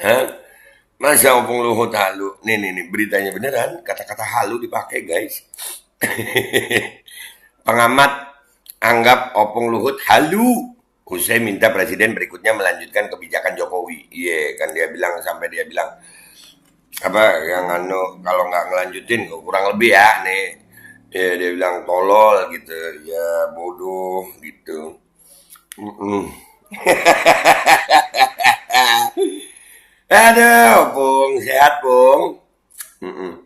Hah? Masa Opung Luhut halu? Nih, beritanya beneran. Kata-kata halu dipakai, guys. Pengamat anggap Opung Luhut halu. Usai minta presiden berikutnya melanjutkan kebijakan Jokowi. Iya, kan dia bilang sampai dia bilang apa yang kalau nggak ngelanjutin kurang lebih ya nih. Ya, dia bilang tolol gitu, ya bodoh gitu. Mm-mm. Aduh, Pung, sehat, Pung. Mm-mm.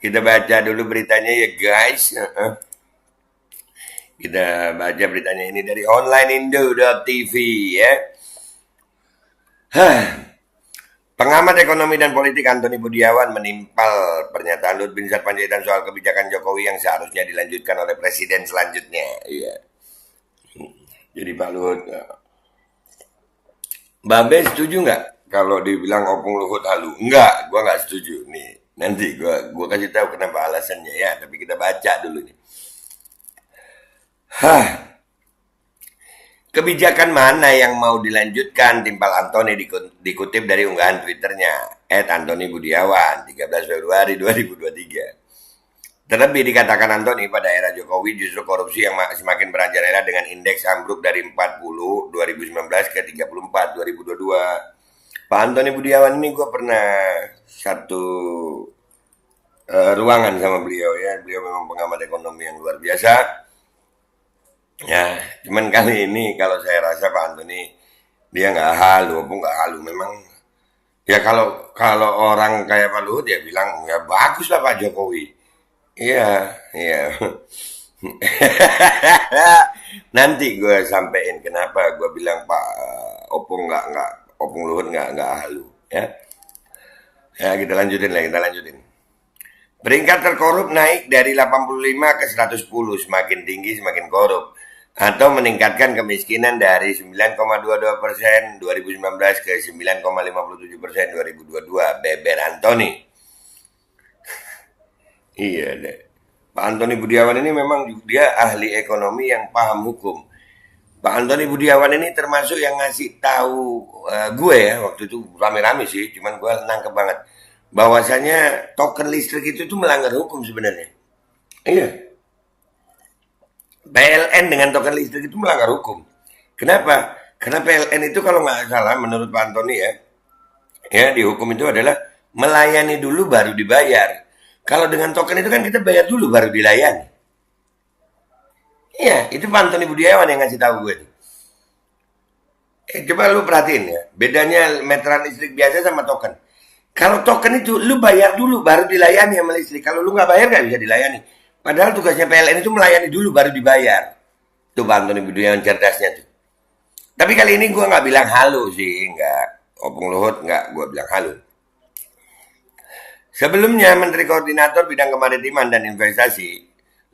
Kita baca dulu beritanya ya, guys. Kita baca beritanya ini dari onlineindo.tv ya. Pengamat ekonomi dan politik Antoni Budiawan menimpal pernyataan Luhut Binsar Panjaitan soal kebijakan Jokowi yang seharusnya dilanjutkan oleh presiden selanjutnya. Iya. Jadi Pak Luhut, Babe setuju nggak kalau dibilang Opung Luhut halu? Enggak, gua nggak setuju. Nih, nanti gua kasih tahu kenapa alasannya ya. Tapi kita baca dulu nih. Kebijakan mana yang mau dilanjutkan? Timpal Antoni dikutip dari unggahan Twitternya @Antoni Budiawan 13 Februari 2023. Terlebih dikatakan Antoni pada era Jokowi justru korupsi yang semakin merajalela dengan indeks ambruk dari 40 2019 ke 34 2022. Pak Antoni Budiawan ini gue pernah satu ruangan sama beliau ya. Beliau memang pengamat ekonomi yang luar biasa. Ya, cuman kali ini kalau saya rasa Pak Antoni dia nggak halu, apa nggak halu memang. Ya kalau orang kayak Pak Luhut ya bilang ya bagus lah Pak Jokowi. Iya, iya. Nanti gue sampein kenapa gue bilang Pak Opung Luhut nggak halu. Ya, ya kita lanjutin lah, kita lanjutin. Peringkat terkorup naik dari 85 ke 110, semakin tinggi semakin korup. Atau meningkatkan kemiskinan dari 9,22% 2019 ke 9,57% 2022. Beber Antoni. Iya deh. Pak Antoni Budiawan ini memang dia ahli ekonomi yang paham hukum. Pak Antoni Budiawan ini termasuk yang ngasih tahu gue ya waktu itu rame-rame sih, cuman gue nangkep banget bahwasanya token listrik itu tuh melanggar hukum sebenarnya. Iya. PLN dengan token listrik itu melanggar hukum. Kenapa? Karena PLN itu kalau nggak salah menurut Pak Antoni ya di hukum itu adalah melayani dulu baru dibayar. Kalau dengan token itu kan kita bayar dulu baru dilayani. Iya, itu Pak Antoni Budiawan yang ngasih tahu gue. Coba lu perhatiin ya, bedanya meteran listrik biasa sama token. Kalau token itu lu bayar dulu baru dilayani sama listrik. Kalau lu nggak bayar nggak bisa dilayani. Padahal tugasnya PLN itu melayani dulu baru dibayar. Tuh Pak Antoni Budiawan cerdasnya tuh. Tapi kali ini gue nggak bilang halu sih, nggak. Opung Luhut nggak gue bilang halu. Sebelumnya Menteri Koordinator Bidang Kemaritiman dan Investasi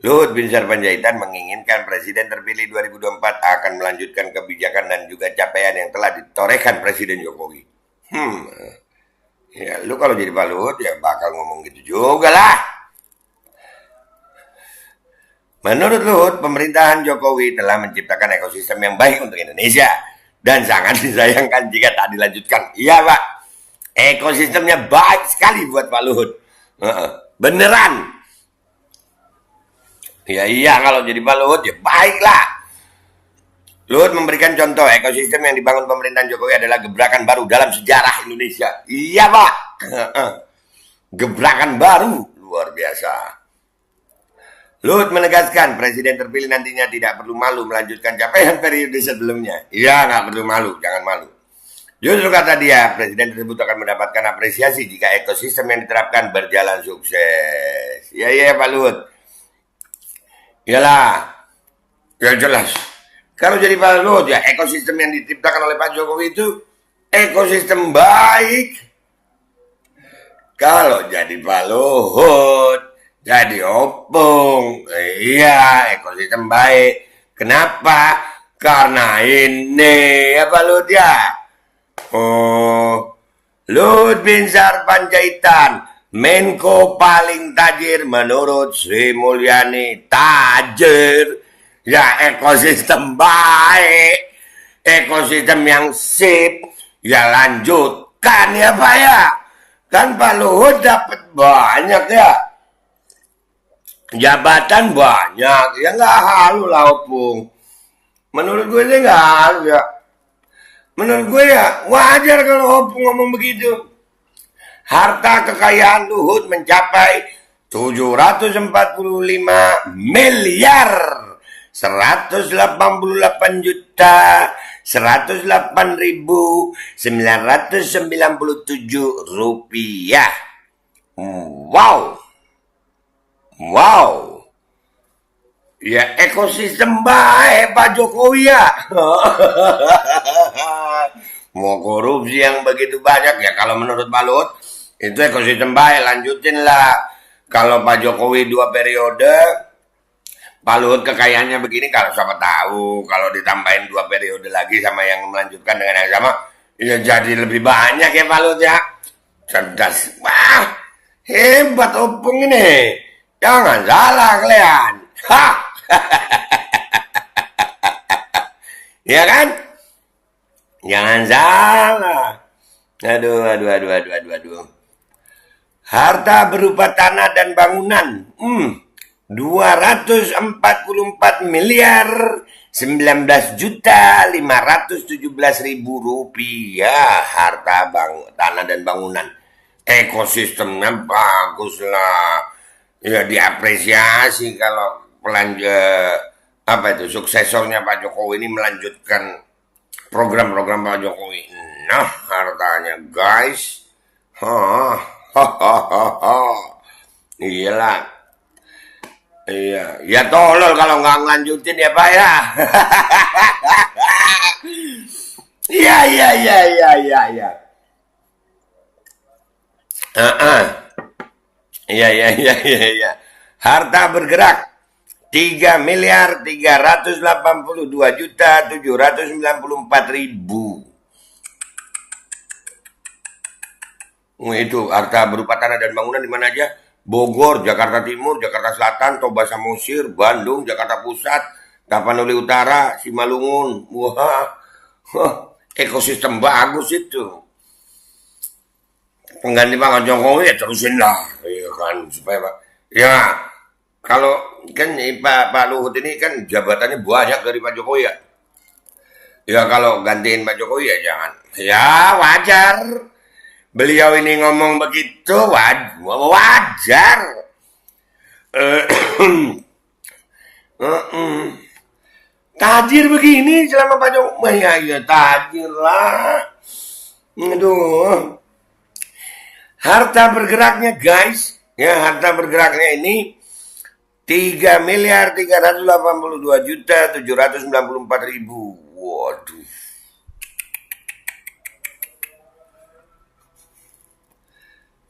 Luhut Binsar Panjaitan menginginkan Presiden terpilih 2024 akan melanjutkan kebijakan dan juga capaian yang telah ditorehkan Presiden Jokowi. Ya lu kalau jadi Pak Luhut ya bakal ngomong gitu juga lah. Menurut Luhut, pemerintahan Jokowi telah menciptakan ekosistem yang baik untuk Indonesia dan sangat disayangkan jika tak dilanjutkan. Iya Pak, ekosistemnya baik sekali buat Pak Luhut. Beneran. Ya iya kalau jadi Pak Luhut ya baiklah. Luhut memberikan contoh ekosistem yang dibangun pemerintahan Jokowi adalah gebrakan baru dalam sejarah Indonesia. Iya Pak. Gebrakan baru luar biasa. Luhut menegaskan Presiden terpilih nantinya tidak perlu malu melanjutkan capaian periode sebelumnya. Iya nggak perlu malu, jangan malu. Justru kata dia, Presiden tersebut akan mendapatkan apresiasi jika ekosistem yang diterapkan berjalan sukses. Iya Pak Luhut. Iyalah, ya jelas. Kalau jadi Pak Luhut ya ekosistem yang diciptakan oleh Pak Jokowi itu ekosistem baik. Kalau jadi Pak Luhut, jadi Opung, iya ekosistem baik. Kenapa? Karena ini ya Pak Luhut ya. Luhut Binsar Panjaitan, Menko paling tajir menurut Sri Mulyani. Tajir, ya ekosistem baik, ekosistem yang sip, Ya lanjutkan ya Pak ya. Kan Pak Luhut dapat banyak ya. Jabatan banyak. Ya nggak halu lah Opung. Menurut gue sih nggak halu ya. Menurut gue ya wajar kalau Opung ngomong begitu. Harta kekayaan Luhut mencapai 745 miliar 188 juta 108.997 rupiah. Wow. Wow. Ya ekosistem baik Pak Jokowi ya. Mau korupsi yang begitu banyak ya kalau menurut Pak Luhut itu ekosistem baik, lanjutin lah. Kalau Pak Jokowi 2 periode, Pak Luhut kekayaannya begini, kalau siapa tahu kalau ditambahin 2 periode lagi sama yang melanjutkan dengan yang sama, ya jadi lebih banyak ya Pak Luhut ya. Cerdas. Wah, hebat Opung ini. Jangan salah kalian. Hah. Ya kan? Jangan salah. Aduh. Harta berupa tanah dan bangunan. 244 miliar 19 juta 517.000 rupiah harta tanah dan bangunan. Ekosistemnya bagus lah. Ya diapresiasi kalau suksesornya Pak Jokowi ini melanjutkan program-program Pak Jokowi. Nah, hartanya guys. Iyalah. Iya, ya tolol kalau nggak ngelanjutin ya Pak ya. Iya. Iya. Harta bergerak 3 miliar 382 juta 794.000. Itu harta berupa tanah dan bangunan di mana aja? Bogor, Jakarta Timur, Jakarta Selatan, Toba Samosir, Bandung, Jakarta Pusat, Tapanuli Utara, Simalungun. Wah, ekosistem bagus itu. Pengganti Pak Jokowi ya terusin lah, iya kan, supaya Pak. Ya, kalau kan Pak Luhut ini kan jabatannya banyak dari Pak Jokowi ya. Ya kalau gantiin Pak Jokowi ya jangan. Ya wajar. Beliau ini ngomong begitu wajar. Tajir begini selama Pak Jokowi. Ya tajir lah. Aduh. Harta bergeraknya guys. Ya harta bergeraknya ini 3 miliar 382 juta 794.000. Waduh.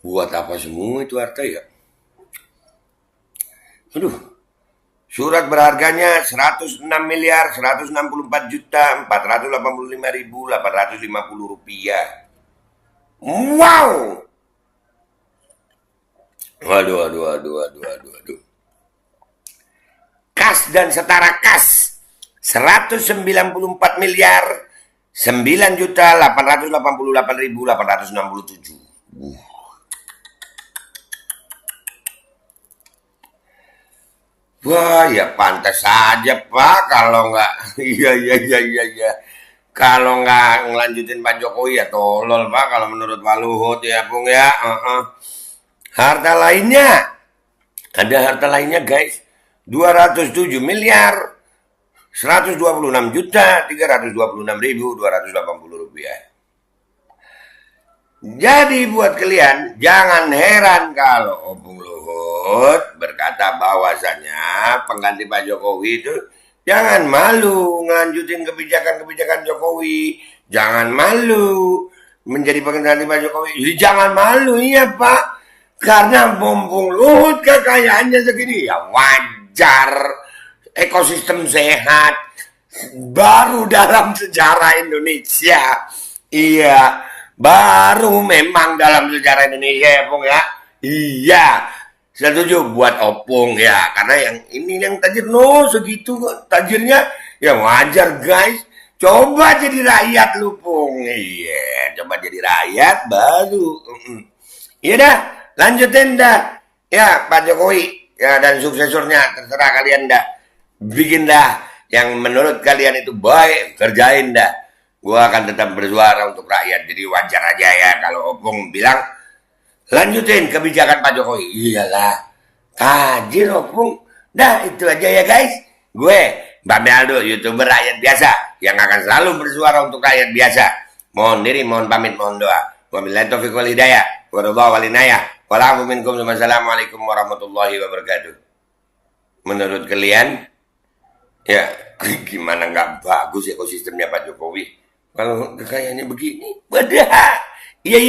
Buat apa semua itu harta ya? Aduh. Surat berharganya 106 miliar 164 juta 485.850 rupiah. Wow. Waduh. Kas dan setara kas 194 miliar 9 juta 888.867. Wah, ya pantas saja Pak kalau nggak, iya. Kalau nggak ngelanjutin Pak Jokowi ya tolol Pak kalau menurut Pak Luhut ya Bung ya. Harta lainnya, ada harta lainnya guys, 207 miliar 126 juta 326.280 rupiah. Jadi buat kalian jangan heran kalau Opung Luhut berkata bahwasanya pengganti Pak Jokowi itu jangan malu ngelanjutin kebijakan-kebijakan Jokowi. Jangan malu menjadi pengganti Pak Jokowi. Jadi jangan malu ya Pak. Karena Opung Luhut kekayaannya segini ya wajar. Ekosistem sehat baru dalam sejarah Indonesia. Iya. Baru memang dalam sejarah Indonesia ya Opung ya. Iya. Setuju buat Opung ya. Karena yang ini yang tajir segitu tajirnya ya wajar guys. Coba jadi rakyat lu, Pung. Iya, coba jadi rakyat baru. Iya dah, lanjutin dah. Ya, Pak Jokowi ya dan suksesornya terserah kalian dah. Bikin dah yang menurut kalian itu baik, kerjain dah. Gua akan tetap bersuara untuk rakyat. Jadi wajar aja ya kalau Opung bilang lanjutin kebijakan Pak Jokowi. Iyalah, tajir Opung. Dah itu aja ya guys. Gue Mbak Aldo, YouTuber rakyat biasa yang akan selalu bersuara untuk rakyat biasa. Mohon diri, mohon pamit, mohon doa. Wabillahi taufiq wal hidayah. Waradha walinayah. Walafu minkum. Wassalamualaikum warahmatullahi wabarakatuh. Menurut kalian, ya gimana nggak bagus ekosistemnya Pak Jokowi? Kalau kekayaannya begini, wadah. Iya.